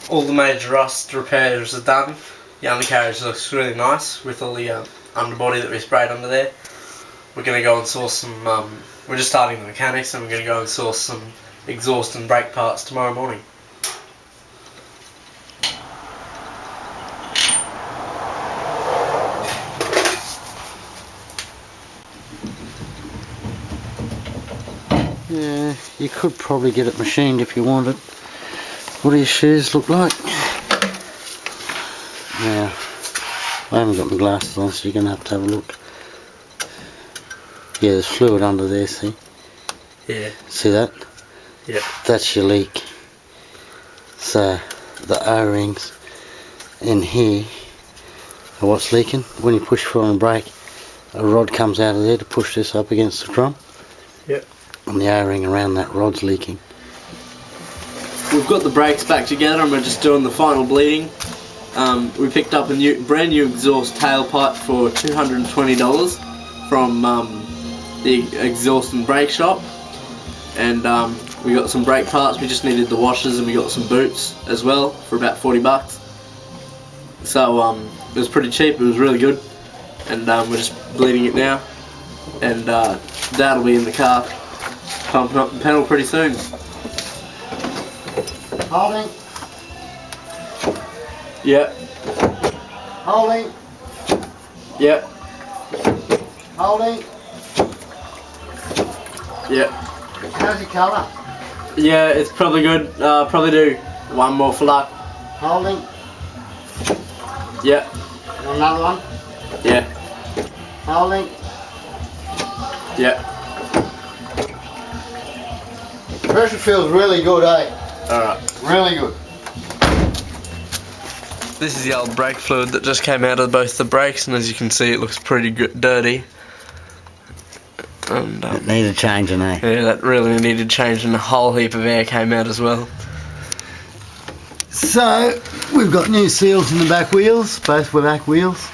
all the major rust repairs are done. The undercarriage looks really nice with all the underbody that we sprayed under there. We're going to go and source some, we're just starting the mechanics, and we're going to go and source some exhaust and brake parts tomorrow morning. Yeah, you could probably get it machined if you wanted. What do your shoes look like? Now, I haven't got my glasses on, so you're going to have a look. Yeah, there's fluid under there, see? Yeah. See that? Yeah. That's your leak. So, the O-rings in here are what's leaking. When you push foot on the brake, a rod comes out of there to push this up against the drum. Yep. And the O-ring around that rod's leaking. We've got the brakes back together and we're just doing the final bleeding. We picked up a brand new exhaust tailpipe for $220 from the exhaust and brake shop, and we got some brake parts. We just needed the washers, and we got some boots as well for about 40 bucks. So it was pretty cheap. It was really good, and we're just bleeding it now, and Dad'll be in the car pumping up the pedal pretty soon. Holding. Yep. Holding. Yep. Holding. Yep. How's your colour? Yeah, it's probably good. Probably do one more for luck. Holding. Yep. And another one. Yeah. Holding. Yep. Pressure feels really good, eh? Alright. Really good. This is the old brake fluid that just came out of both the brakes, and as you can see it looks pretty dirty. And, It needed changing, eh? yeah, that really needed changing. A whole heap of air came out as well. So, we've got new seals in the back wheels, both were back wheels.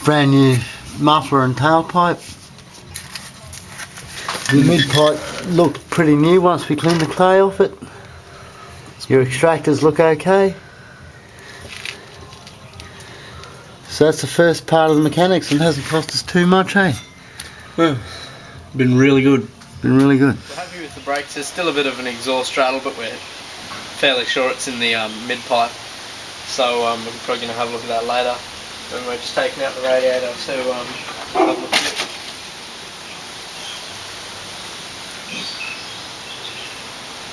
Brand new muffler and tailpipe. The mid-pipe looked pretty new once we cleaned the clay off it. Your extractors look okay. So that's the first part of the mechanics, and it hasn't cost us too much, eh? Yeah. Been really good. Been really good. We're happy with the brakes. There's still a bit of an exhaust rattle, but we're fairly sure it's in the mid-pipe. So we're probably going to have a look at that later. And we're just taking out the radiator to have a look at it.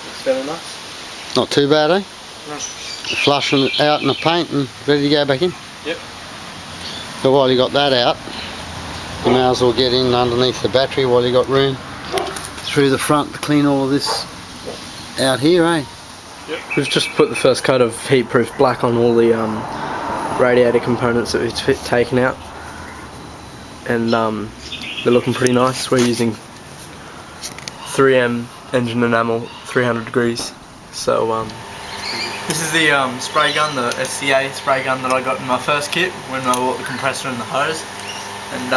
Looks fairly nice. Not too bad, eh? No. Flushing it out in the paint and ready to go back in. Yep. So while you got that out, you may as well get in underneath the battery while you got room through the front to clean all of this out here, eh? Yep. We've just put the first coat of heat-proof black on all the radiator components that we've taken out, and they're looking pretty nice. We're using 3M engine enamel, 300 degrees. So this is the spray gun, the SCA spray gun that I got in my first kit when I bought the compressor and the hose. And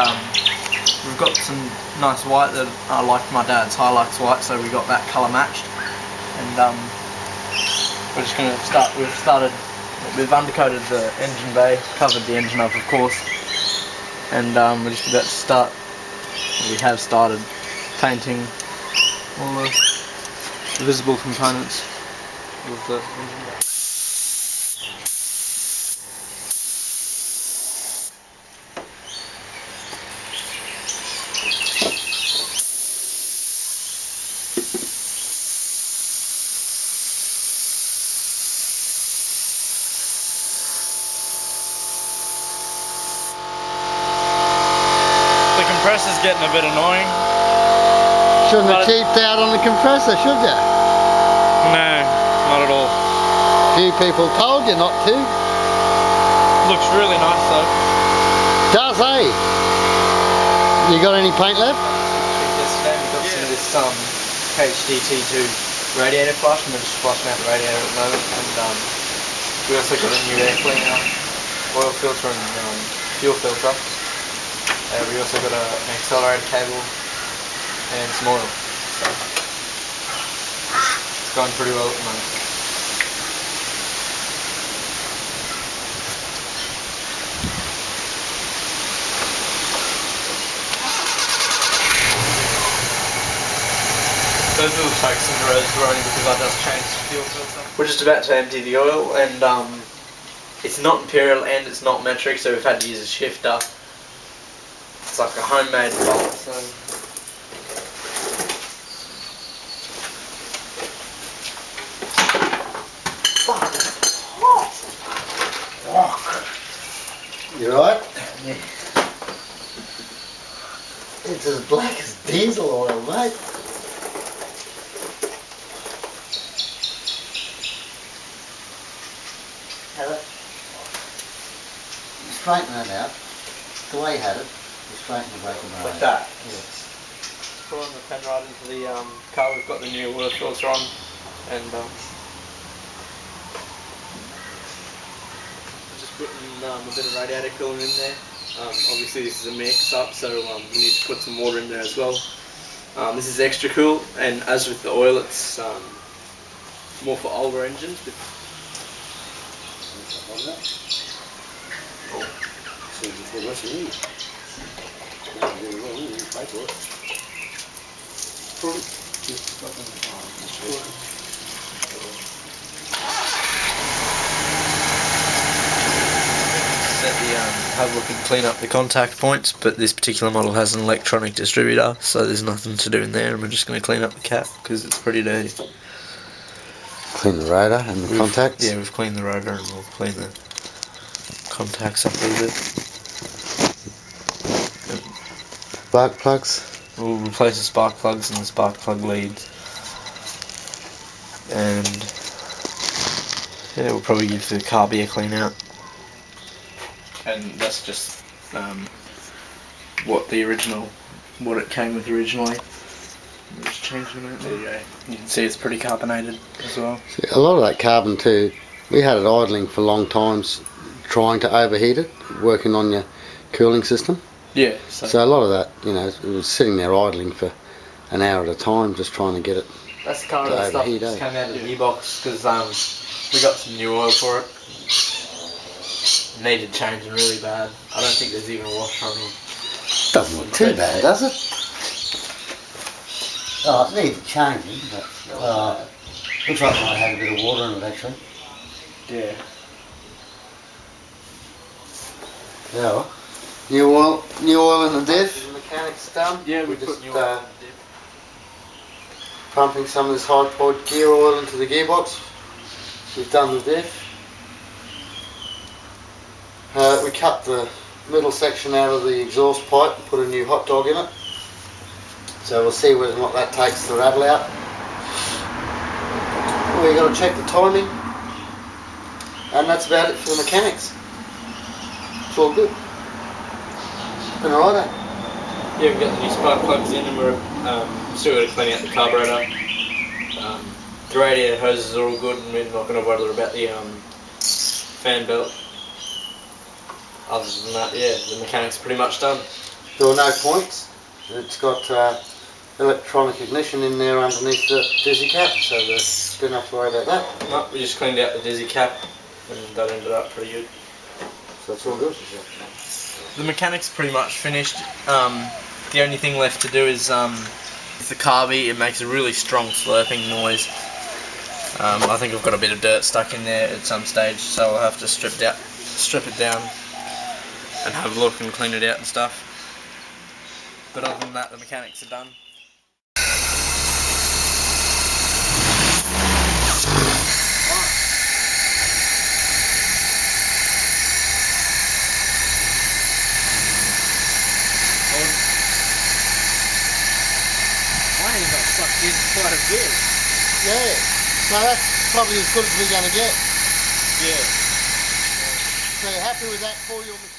we've got some nice white that I liked, my dad's Hilux white, so we got that colour matched. And we're just going to start, we've undercoated the engine bay, covered the engine up of course, and we're just about to start, we have started painting all the visible components of the engine bay. The compressor's getting a bit annoying. Shouldn't have cheaped out on the compressor, should you? No, not at all. Few people told you not to. Looks really nice though. Does, eh? You got any paint left? Yesterday we got some of this HDT2 radiator flush, and we're just flushing out the radiator at the moment. And we also got a new air cleaner, oil filter and fuel filter. We also got an accelerator cable and some oil. So it's going pretty well at the moment. Those little soaks in the rose are only because I just changed the fuel filter. We're just about to empty the oil, and it's not imperial and it's not metric, so we've had to use a shifter. It's like a homemade bolt, so. You right? Yeah. It's as black as diesel oil, mate. Have it. Straighten that out. The way you had it, you straighten the brake and Like that? Yes. Pulling the pen right into the car. We've got the new oil filter on, and just putting a bit of radiator coolant in there. Obviously this is a mix up, so we need to put some water in there as well. This is extra cool, and as with the oil, it's more for older engines. Have a look and clean up the contact points, but this particular model has an electronic distributor, so there's nothing to do in there, and we're just going to clean up the cap because it's pretty dirty. Clean the rotor and the contacts? Yeah, we've cleaned the rotor and we'll clean the contacts up a little bit. Spark plugs? We'll replace the spark plugs and the spark plug leads. And yeah, we'll probably give the carb a clean out. And that's just what it came with originally. We'll just change them out. There you go. You can see it's pretty carbonated as well. See, a lot of that carbon too, we had it idling for long times, trying to overheat it, working on your cooling system. Yeah. So a lot of that, you know, it was sitting there idling for an hour at a time, just trying to get it. That's the kind of stuff that just came out of the gearbox because we got some new oil for it. Needed changing really bad. I don't think there's even a wash on it. Doesn't look too bad, does it? Oh, it needs changing, but looks like it might have a bit of water in it actually. Yeah. Yeah. Well, new oil in the diff. The mechanics done. Yeah, we just put new oil in the diff. Pumping some of this high-powered gear oil into the gearbox. We've done the diff. We cut the middle section out of the exhaust pipe and put a new hot dog in it. So we'll see whether or not that takes the rattle out. We've got to check the timing. And that's about it for the mechanics. It's all good. It's been alright, eh? Yeah, we've got the new spark plugs in and we're still got to clean out the carburetor. The radiator hoses are all good and we're not going to bother about the fan belt. Other than that, yeah, the mechanic's pretty much done. There were no points. It's got electronic ignition in there underneath the dizzy cap, so there's didn't have to worry about that. No, we just cleaned out the dizzy cap and that ended up pretty good. So that's all good. The mechanic's pretty much finished. The only thing left to do is the carby. It makes a really strong slurping noise. I think I've got a bit of dirt stuck in there at some stage, so I'll have to strip it down and have a look and clean it out and stuff. But other than that, the mechanics are done. I think I've sucked in quite a bit. Yeah, so that's probably as good as we're going to get. Yeah. So you're happy with that for your mechanic?